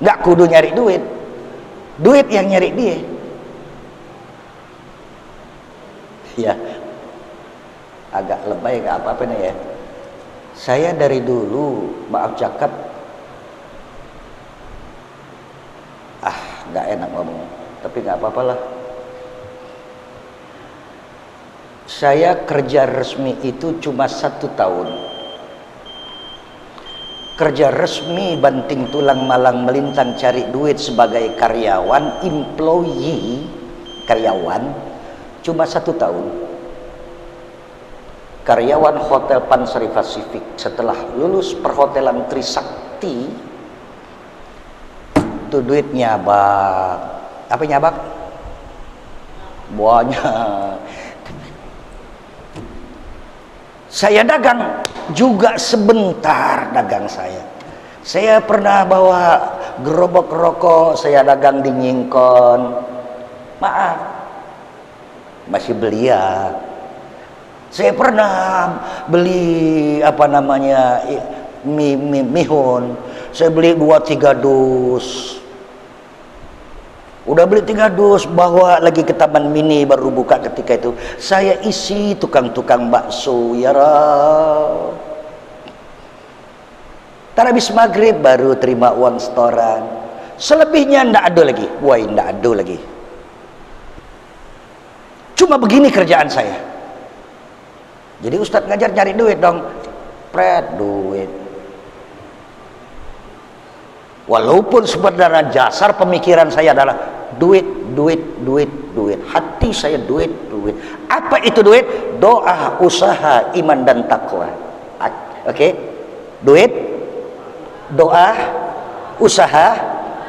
nggak kudu nyari duit. Duit yang nyari dia. Ya, agak lebay nggak apa-apa nih ya. Saya dari dulu maaf cakap, nggak enak ngomong, tapi nggak apa-apa lah. Saya kerja resmi itu cuma 1 tahun. Kerja resmi banting tulang malang melintang cari duit sebagai karyawan, employee, karyawan, cuma 1 tahun. Karyawan Hotel Pansari Pasifik setelah lulus perhotelan Trisakti, itu duit nyabak. Apa nyabak? Banyak. Saya dagang juga sebentar dagang saya. Saya pernah bawa gerobak rokok, saya dagang di Nyingkon. Maaf, masih belia. Saya pernah beli apa namanya mihun. Saya beli 2-3 dus. Udah beli 3 dus, bawa lagi ke Taman Mini, baru buka ketika itu. Saya isi tukang-tukang bakso, ya Rab. Tar habis maghrib baru terima uang setoran. Selebihnya ndak ada lagi. Wah, ndak ada lagi. Cuma begini kerjaan saya. Jadi Ustadz ngajar nyari duit dong. Pret duit. Walaupun sebenarnya dasar pemikiran saya adalah duit, duit, duit, duit. Hati saya duit, duit. Apa itu duit? Doa, usaha, iman dan takwa. Oke? Duit, doa, usaha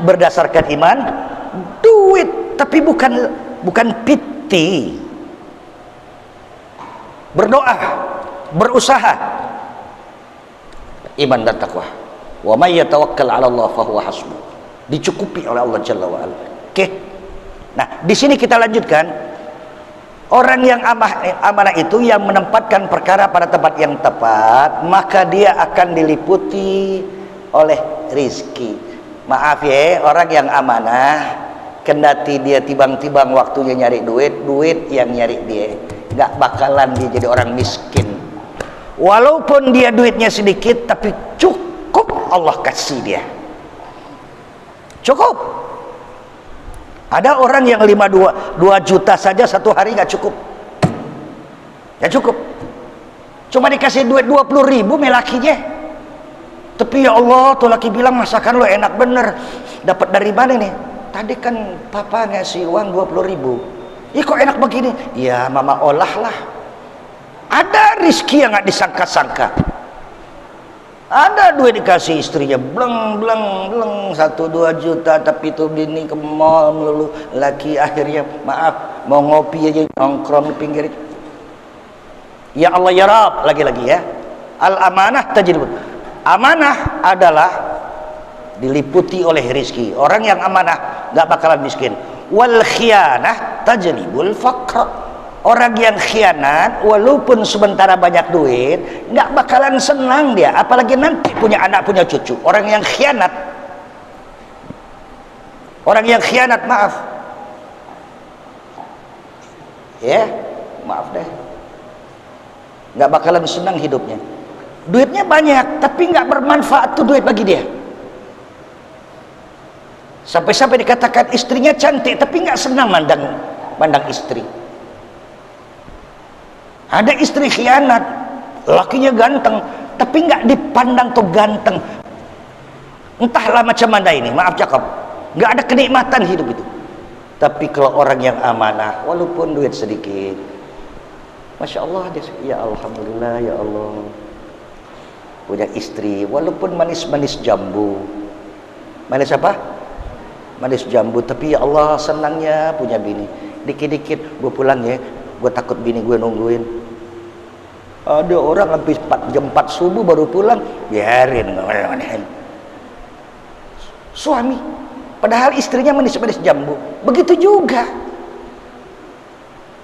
berdasarkan iman, duit, tapi bukan piti. Berdoa, berusaha, iman dan takwa. Wa may yatawakkal 'ala Allah fa huwa hasbuh. Dicukupi oleh Allah Jalla wa Ala. Oke. Nah, di sini kita lanjutkan. Orang yang amanah itu yang menempatkan perkara pada tempat yang tepat, maka dia akan diliputi oleh rizki. Maaf ya, orang yang amanah, kendati dia timbang-timbang waktunya nyari duit, duit yang nyari dia. Nggak bakalan dia jadi orang miskin. Walaupun dia duitnya sedikit, tapi cukup Allah kasih dia. Cukup. Ada orang yang 2 juta saja satu hari nggak cukup. Ya cukup. Cuma dikasih duit 20.000 melakinya. Tapi ya Allah, tuh laki bilang masakan lo enak bener. Dapat dari mana nih? Tadi kan papa ngasih uang 20.000. Ih kok enak begini? Ya mama olah lah. Ada rizki yang nggak disangka-sangka. Ada duit dikasih istrinya bleng 1-2 juta, tapi tuh bini ke mall melulu, laki akhirnya maaf mau ngopi aja nongkrong di pinggir. Ya Allah ya Rabb, lagi-lagi ya. Al amanah tajribun. Amanah adalah diliputi oleh rizki. Orang yang amanah nggak bakalan miskin. Wal khianah tajlibul faqr. Orang yang khianat walaupun sementara banyak duit nggak bakalan senang dia, apalagi nanti punya anak punya cucu. Orang yang khianat maaf ya, maaf deh, nggak bakalan senang hidupnya. Duitnya banyak tapi nggak bermanfaat tuh duit bagi dia. Sampai-sampai dikatakan istrinya cantik tapi nggak senang mandang istri. Ada istri khianat, lakinya ganteng, tapi nggak dipandang tuh ganteng. Entahlah macam mana ini, maaf cakap, nggak ada kenikmatan hidup itu. Tapi kalau orang yang amanah, walaupun duit sedikit, masya Allah, ya alhamdulillah, ya Allah, punya istri, walaupun manis-manis jambu, manis apa? Manis jambu, tapi ya Allah senangnya punya bini. Dikit-dikit gue pulang ya, gue takut bini gue nungguin. Ada orang habis 4 subuh baru pulang, biarin. Suami, padahal istrinya manis-manis jambu. Begitu juga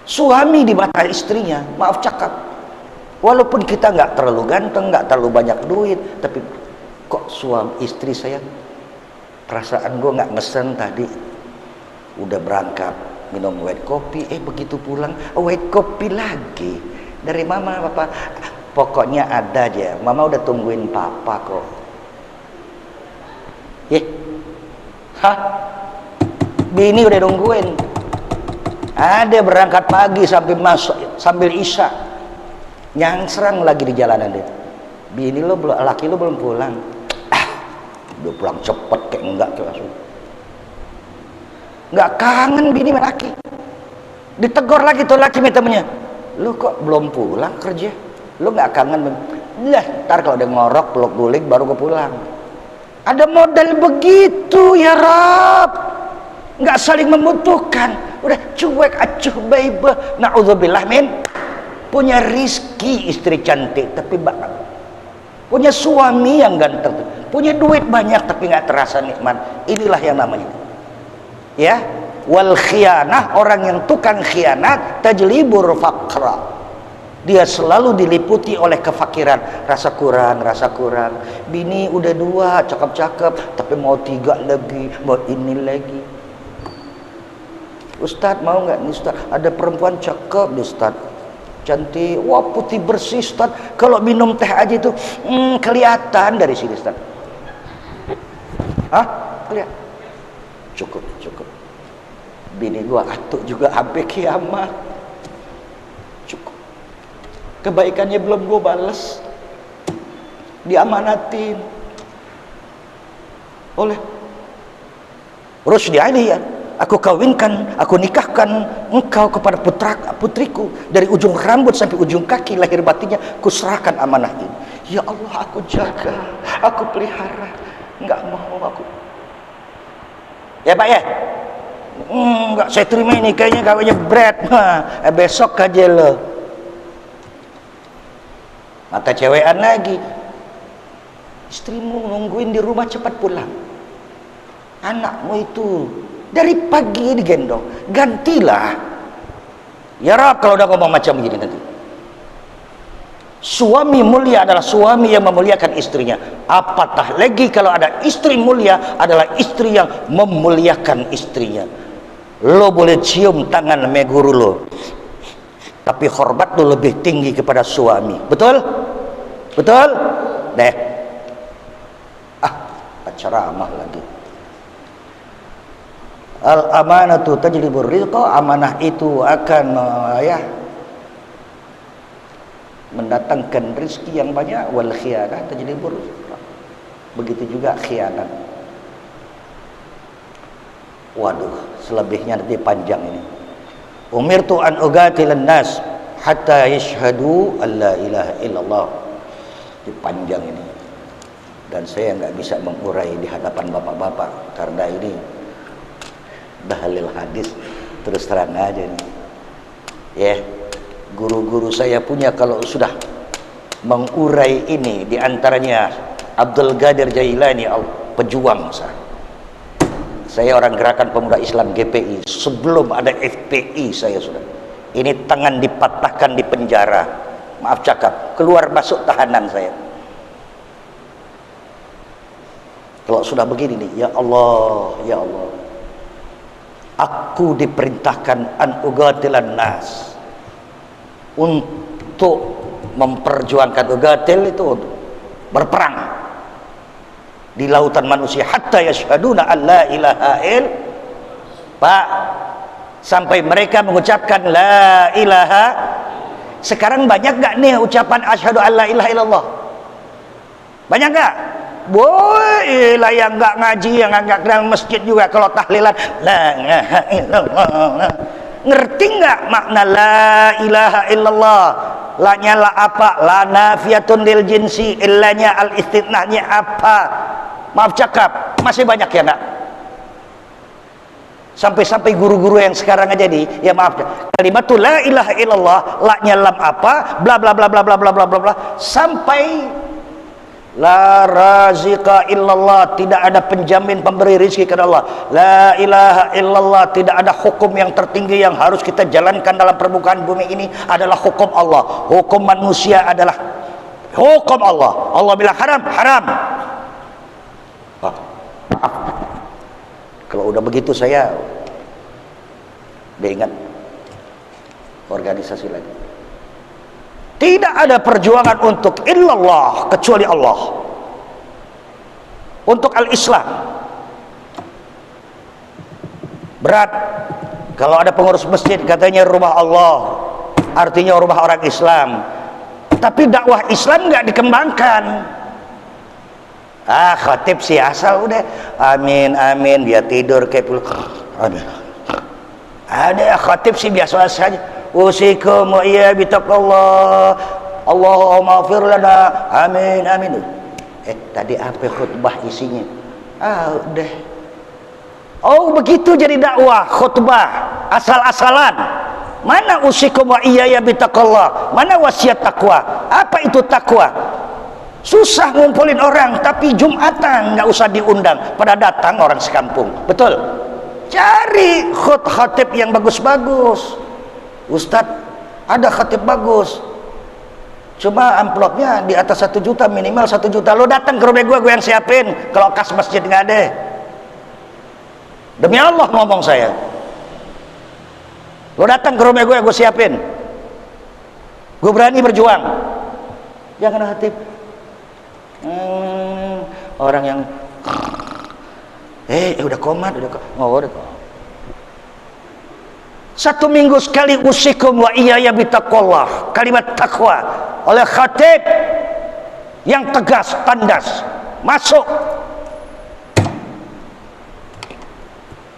suami dibatal istrinya, maaf cakap. Walaupun kita nggak terlalu ganteng, nggak terlalu banyak duit, tapi kok suami istri saya, perasaan gue nggak mesen tadi, udah berangkat minum white kopi, begitu pulang white kopi lagi dari mama. Papa pokoknya ada aja, mama udah tungguin papa kok. Bini udah nungguin, ada berangkat pagi sampai sambil isya nyangsrang lagi di jalanan dia. Bini lo belum, laki lo belum pulang. Udah pulang cepet kayak enggak kayak langsung. Enggak kangen bini sama laki. Ditegur lagi tuh laki temennya. Lo kok belum pulang kerja? Lo enggak kangen? Lah, ntar kalau udah ngorok peluk guling baru gue pulang. Ada model begitu ya Rab. Enggak saling membutuhkan. Udah cuek acuh baibah. Na'udzubillah min. Punya rizki istri cantik tapi punya suami yang ganteng, punya duit banyak tapi nggak terasa nikmat. Inilah yang namanya, ya, wal khianah, orang yang tukang khianat tajlibur faqra. Dia selalu diliputi oleh kefakiran, rasa kurang. Bini udah 2 cakep-cakep tapi mau 3 lagi, mau ini lagi. Ustadz mau nggak nih Ustadz? Ada perempuan cakep nih Ustadz, cantik, wah putih bersih Ustaz. Kalau minum teh aja itu kelihatan dari sini Ustaz. Hah? Kelihatan. Cukup. Bini gua atuk juga sampai kiamat. Cukup. Kebaikannya belum gua balas. Diamanatin oleh Rusdi Ali ya. Aku kawinkan, aku nikahkan engkau kepada putriku, dari ujung rambut sampai ujung kaki lahir batinnya kuserahkan amanah ini. Ya Allah, aku jaga, aku pelihara, enggak mau aku. Ya Pak ya, enggak saya terima ini, kayaknya kawinnya berat. Besok aja lo. Mata cewekan lagi. Istrimu nungguin di rumah cepat pulang. Anakmu itu dari pagi digendong, gantilah. Ya Rab, kalau udah ngomong macam begini nanti. Suami mulia adalah suami yang memuliakan istrinya. Apatah lagi kalau ada istri mulia adalah istri yang memuliakan istrinya. Lo boleh cium tangan sama guru lo, tapi hormat lo lebih tinggi kepada suami. Betul? Betul? Deh. Ceramah lagi. Al-amanatu tajlibur rizqa, amanah itu akan mendatangkan rezeki yang banyak. Wal khianah tajlibur rizqa, begitu juga khianat. Waduh, selebihnya nanti panjang ini. Umirtu an uqatilan nas hatta yashhadu an la ilaha illallah. Ini panjang ini, dan saya nggak bisa mengurai di hadapan bapak-bapak karena ini dalil hadis. Terus terang aja nih ya, guru-guru saya punya kalau sudah mengurai ini, diantaranya Abdul Qadir Jailani, pejuang saya orang Gerakan Pemuda Islam GPI, sebelum ada FPI saya sudah, ini tangan dipatahkan di penjara, maaf cakap, keluar masuk tahanan saya. Kalau sudah begini nih, ya Allah, ya Allah, aku diperintahkan an uqatilan nas, untuk memperjuangkan, uqatil itu berperang di lautan manusia, hatta yashhaduna an la ilaha il, Pak, sampai mereka mengucapkan la ilaha. Sekarang banyak gak nih ucapan asyhadu an la ilaha illallah? Banyak gak? Boy lah yang nggak ngaji, yang nggak kenal masjid juga kalau tahlilan la ilaha illallah. Ngerti nggak makna la ilaha illallah? La nya la apa? La nafiyatun lil jinsi, illanya al istitnahnya apa? Maaf cakap, masih banyak ya nak? Sampai-sampai guru-guru yang sekarang aja nih, ya maaf, kalimatul la ilaha illallah, la nya lam apa? Bla bla bla bla bla bla bla bla, sampai la razika illallah, tidak ada penjamin pemberi rezeki kepada Allah. La ilaha illallah, tidak ada hukum yang tertinggi yang harus kita jalankan dalam permukaan bumi ini adalah hukum Allah. Hukum manusia adalah hukum Allah. Allah bilang haram, haram. Maaf, kalau udah begitu saya udah ingat organisasi lagi. Tidak ada perjuangan untuk illallah kecuali Allah. Untuk al-Islam berat. Kalau ada pengurus masjid katanya rumah Allah, artinya rumah orang Islam, tapi dakwah Islam nggak dikembangkan. Khatib sih asal udah amin amin, dia tidur kayak puluh amin. Ada khatib sih biasa saja, usikum wa iya bitaqallah, Allahumma ighfir lana, amin amin. Tadi apa khutbah isinya? Udah. Oh begitu jadi dakwah, khutbah asal-asalan. Mana usikum wa iya bitaqallah, mana wasiat takwa? Apa itu takwa? Susah ngumpulin orang, tapi Jumatan nggak usah diundang, pada datang orang sekampung. Betul? Cari khatib yang bagus-bagus. Ustadz, ada khatib bagus, cuma amplopnya di atas 1 juta, minimal 1 juta. Lo datang ke rumah gue yang siapin. Kalau kas masjid nggak ada. Demi Allah ngomong saya. Lo datang ke rumah gue siapin. Gue berani berjuang. Jangan khatib orang yang udah komat, udah 1 minggu sekali usikum wa iyaya bitaqallah, kalimat takwa oleh khatib yang tegas, tandas, masuk.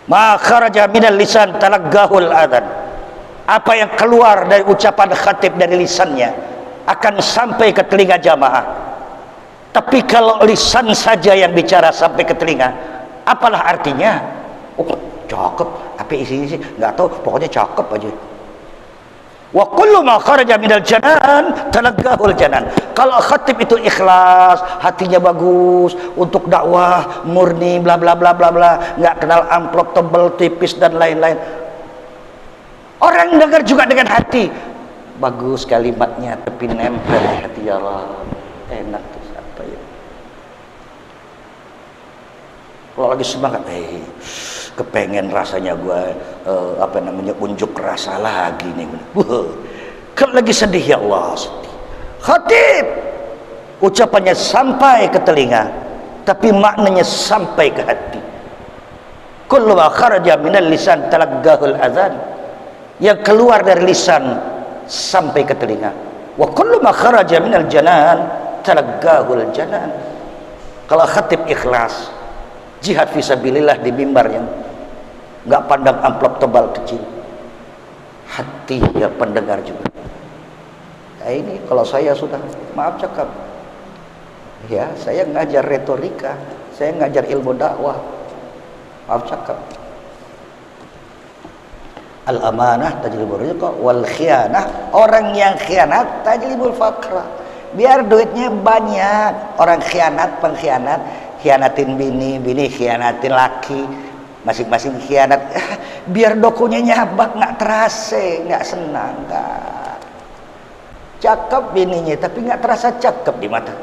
Ma kharaja minal lisan talaggahul adzan, apa yang keluar dari ucapan khatib dari lisannya akan sampai ke telinga jamaah. Tapi kalau lisan saja yang bicara sampai ke telinga, apalah artinya? Cakep, apa isinya sih? Nggak tahu, pokoknya cakep aja. Wa kullu ma kharaja minal janan talaggahul janan. Kalau khatib itu ikhlas, hatinya bagus untuk dakwah, murni, bla bla bla bla bla, nggak kenal amplop tebel, tipis dan lain-lain. Orang dengar juga dengan hati. Bagus kalimatnya, tapi nempel di hati, ya Allah. Enak tuh siapa ya. Kalau lagi semangat, kepengen rasanya gue unjuk rasa lagi nih. Kalau lagi sedih, ya Allah sedih. Khatib ucapannya sampai ke telinga, tapi maknanya sampai ke hati. Kullu ma kharaja minal lisan talaggahul adzan, yang keluar dari lisan sampai ke telinga. Wa kullu ma kharaja minal janan talaggahul janan. Kalau khatib ikhlas, jihad fisabilillah di mimbarnya, nggak pandang amplop tebal kecil, hati ya pendengar juga. Ini kalau saya sudah, maaf cakap ya, saya ngajar retorika, saya ngajar ilmu dakwah, maaf cakap. Al amanah tajlibul rizqa wal khianah, orang yang khianat tajlibul faqra. Biar duitnya banyak. Orang khianat, pengkhianat, khianatin bini, bini khianatin laki, masing-masing khianat. Biar dokunya nyabak, nggak terasa, nggak senang, nggak. Cakep bininya, tapi nggak terasa cakep di mata.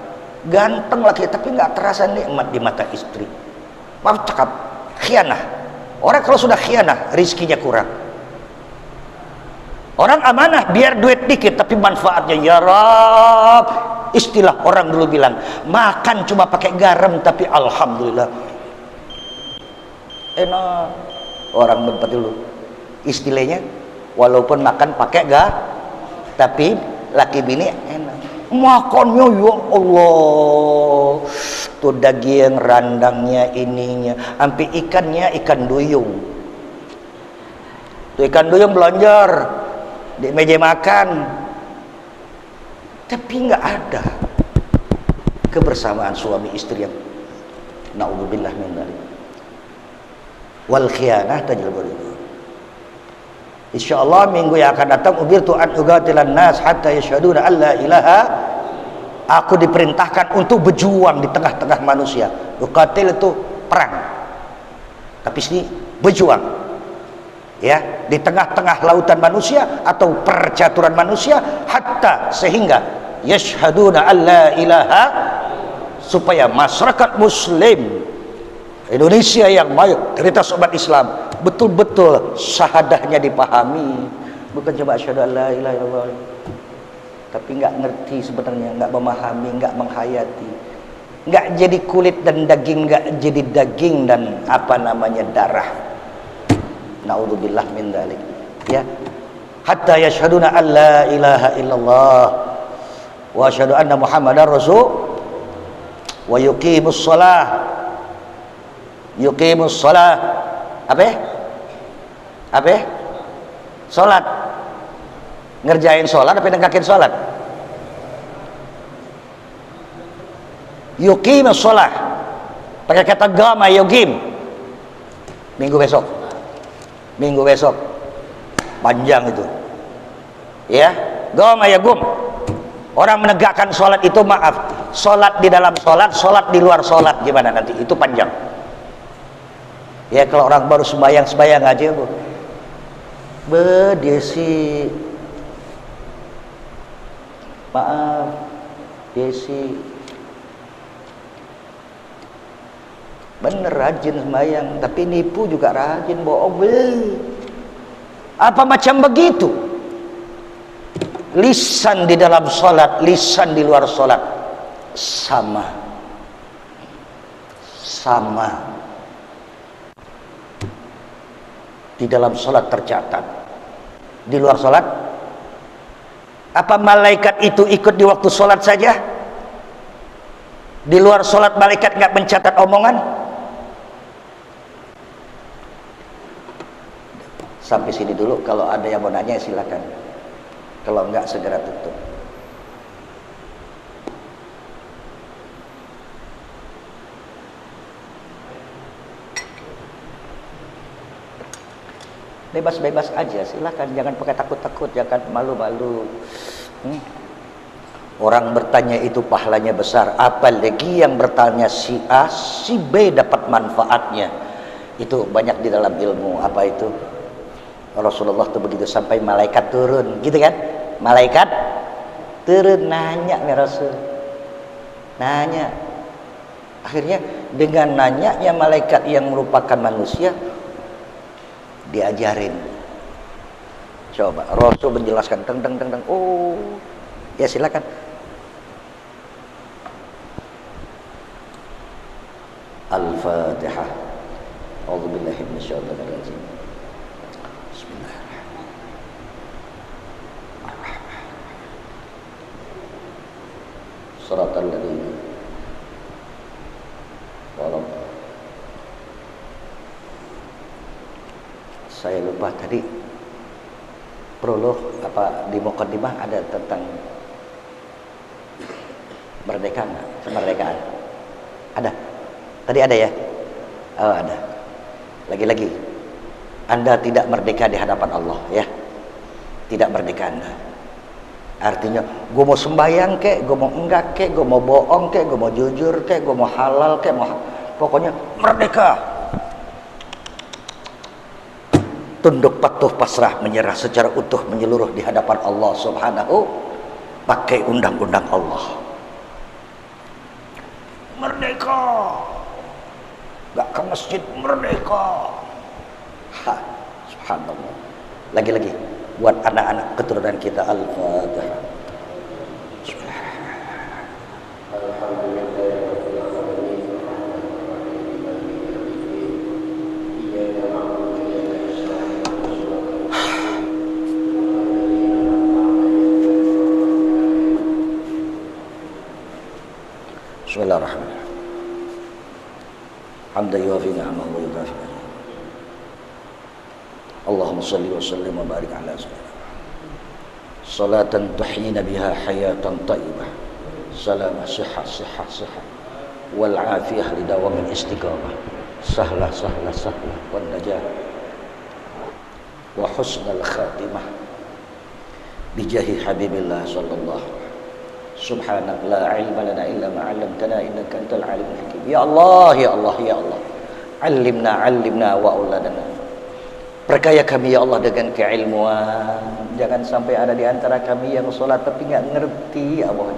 Ganteng laki, tapi nggak terasa nikmat di mata istri. Maaf cakep, khianah. Orang kalau sudah khianah, rizkinya kurang. Orang amanah, biar duit dikit, tapi manfaatnya ya Rab. Istilah orang dulu bilang, makan cuma pakai garam, tapi alhamdulillah enak. Orang tempat dulu istilahnya, walaupun makan pakai tapi laki bini enak. Makannya ya Allah, tuh daging randangnya, ininya, sampai ikannya ikan duyung. Tuh ikan duyung belonjor di meja makan, tapi nggak ada kebersamaan suami istri yang naudzubillah min dzalik. Wal khianah tajlibul rizq. Insyaallah minggu yang akan datang, ubirtu an uqatilan nas hatta yashhaduna alla ilaha, aku diperintahkan untuk berjuang di tengah-tengah manusia. Uqatil itu perang, tapi sini berjuang ya, di tengah-tengah lautan manusia atau percaturan manusia, hatta sehingga yashhaduna alla ilaha, supaya masyarakat muslim Indonesia yang mayoritas umat Islam betul-betul syahadahnya dipahami, bukan cuma asyhadu an la ilaha illallah, tapi nggak ngerti sebenarnya, nggak memahami, nggak menghayati, nggak jadi kulit dan daging, nggak jadi daging dan darah. Naudzubillah min dzalik ya. hatta yashhaduna an la ilaha illallah wa asyhadu anna muhammadar rasul wa yuqimus shalah. Yuqimus shalah apa? Salat. Ngerjain salat apa nengkakin salat? Yuqimus shalah. Pakai kata gama yuqim. Minggu besok. Panjang itu. Ya, gama yaqum. Orang menegakkan salat itu, maaf, salat di dalam salat, salat di luar salat gimana nanti? Itu panjang. Ya kalau orang baru sembahyang aja Bu. Desi. Maaf, Desi. Bener rajin sembahyang, tapi nipu juga rajin, bohong. Apa macam begitu? Lisan di dalam salat, lisan di luar salat sama. Di dalam salat tercatat, di luar salat. Apa malaikat itu ikut di waktu salat saja? Di luar salat malaikat nggak mencatat omongan? Sampai sini dulu, kalau ada yang mau nanya silakan. Kalau enggak segera tutup. Bebas-bebas aja, silakan, jangan pakai takut-takut, jangan malu-malu. Orang bertanya itu pahalanya besar, apalagi yang bertanya si A, si B dapat manfaatnya. Itu banyak di dalam ilmu. Apa itu? Rasulullah tuh begitu sampai malaikat turun, gitu kan? Malaikat turun nanya nih Rasul, nanya. Akhirnya dengan nanyanya malaikat yang merupakan manusia diajarin. Coba Rasul menjelaskan, teng. Oh, ya silakan. Al-Fatihah. A'udzubillahi minasyaitonir rajim. Shiratal ladzina walau. Saya lupa tadi prolog apa di muqaddimah ada tentang merdeka enggak? Kemerdekaan. Ada. Tadi ada ya? Oh, ada. Lagi-lagi Anda tidak merdeka di hadapan Allah ya. Tidak merdeka Anda. Artinya, gue mau sembahyang kek, gue mau enggak kek, gue mau bohong kek, gue mau jujur kek, gue mau halal kek, pokoknya merdeka. Tunduk patuh pasrah menyerah secara utuh menyeluruh di hadapan Allah Subhanahu, pakai undang-undang Allah. Merdeka. Gak ke masjid, merdeka. Subhanallah. Lagi-lagi buat anak-anak keturunan kita. Al-Fatihah. Bismillahirrahmanirrahim. Hamdan yuwafi ni'amahu wa yukafi. Allahumma salli wa sallim wa barik ala sayyidina salatan tuhyina biha hayatan tayyibah, salamah sihah wal afiyah li dawamil istiqamah, sahlah wan najah wa husnal khatimah bijahi habibillah sallallahu. Subhanak la ilma lana illa ma 'allamtana innaka antal alimul hakim. Ya Allah, ya Allah, ya Allah. 'Allimna wa auladana. Perkaya kami ya Allah dengan keilmuan. Jangan sampai ada di antara kami yang sholat tapi nggak ngerti Allah.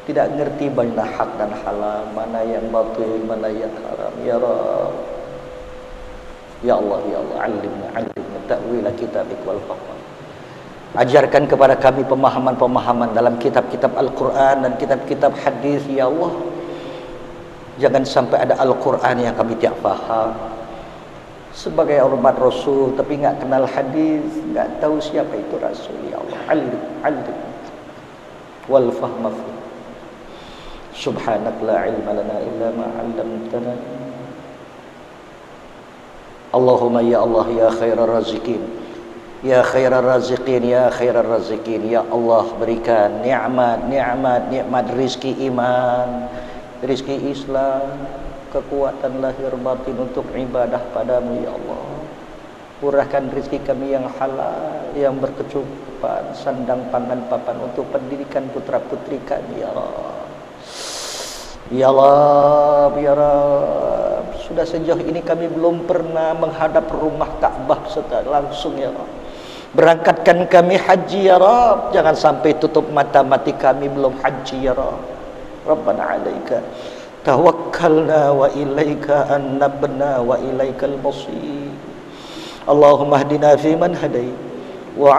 Tidak ngerti mana hak dan halal, mana yang batil, mana yang haram. Ya Rabb. Ya Allah, ya Allah. 'Allimna ta'wil kitabik wal faham. Ajarkan kepada kami pemahaman-pemahaman dalam kitab-kitab Al-Quran dan kitab-kitab hadis ya Allah. Jangan sampai ada Al-Quran yang kami tidak faham, sebagai hormat Rasul tapi nggak kenal hadis, nggak tahu siapa itu Rasul. Ya Allah, alim wal fahma fi. Subhanak la ilma lana illa ma 'allamtana. Allahumma ya Allah ya khairar raziqin, ya khairar raziqin, ya khairar raziqin. Ya Allah, berikan nikmat rizki iman, rizki Islam, kekuatan lahir batin untuk ibadah padamu ya Allah. Murahkan rezeki kami yang halal, yang berkecukupan, sandang pangan papan untuk pendidikan putra putri kami ya Allah. Ya Allah, ya Rabb, sudah sejauh ini kami belum pernah menghadap rumah Ka'bah secara langsung ya Allah. Berangkatkan kami haji ya Rabb, jangan sampai tutup mata mati kami belum haji ya Rabb. Rabbana 'alaika tawakkalna wa ilaika annabna wa ilaikal masir. Allahumma hdina fi man hadait wa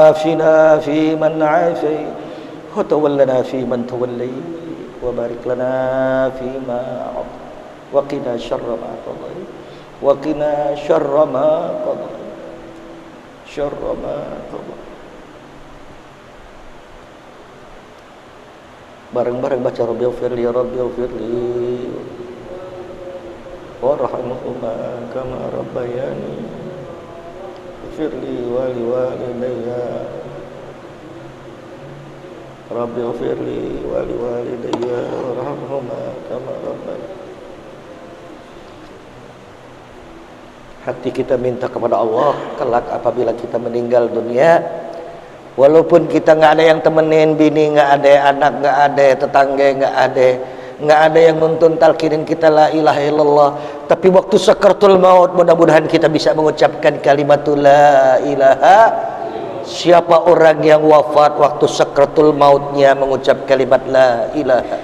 afina fi man afait wa tawallana fi man tawallait wa barik lana fi ma a'tait wa qina syarra ma qadait wa qina syarra ma qadait syarra ma qadait. Bareng-bareng baca Rabbighfirli ya Rabbighfirli warhamhuma kama rabbayani firli wali walidayya Rabbighfirli wali walidayya warhamhuma kama rabbayani. Hati kita minta kepada Allah kelak apabila kita meninggal dunia, walaupun kita nggak ada yang temenin, bini nggak ada, anak nggak ada, tetangga nggak ada yang nuntun talqinin kita la ilaha illallah, tapi waktu sakaratul maut mudah-mudahan kita bisa mengucapkan kalimatul la ilaha. Siapa orang yang wafat waktu sakaratul mautnya mengucap kalimat la ilaha,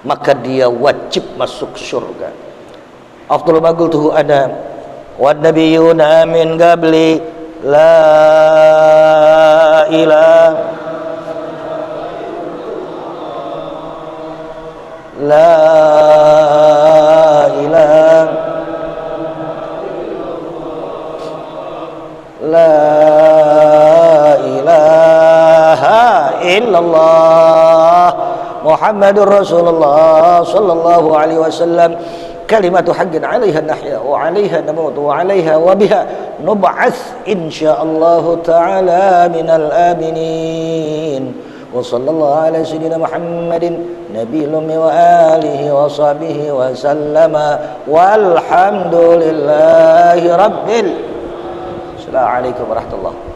maka dia wajib masuk surga. Afdhalul ma qultuhu ana wan nabiyyuna min qabli la ilaha la ilaha la ilaha illallah Muhammadur Rasulullah sallallahu alaihi wasallam. Kalimatu haqqin 'alaiha nahya wa 'alaiha namut wa 'alaiha wa biha nub'ats insyaallah taala minal aminin. Wa sallallahu ala sayyidina Muhammadin nabiyil ummi wa alihi wa sahbihi wa sallama walhamdulillahi rabbil. Assalamualaikum warahmatullahi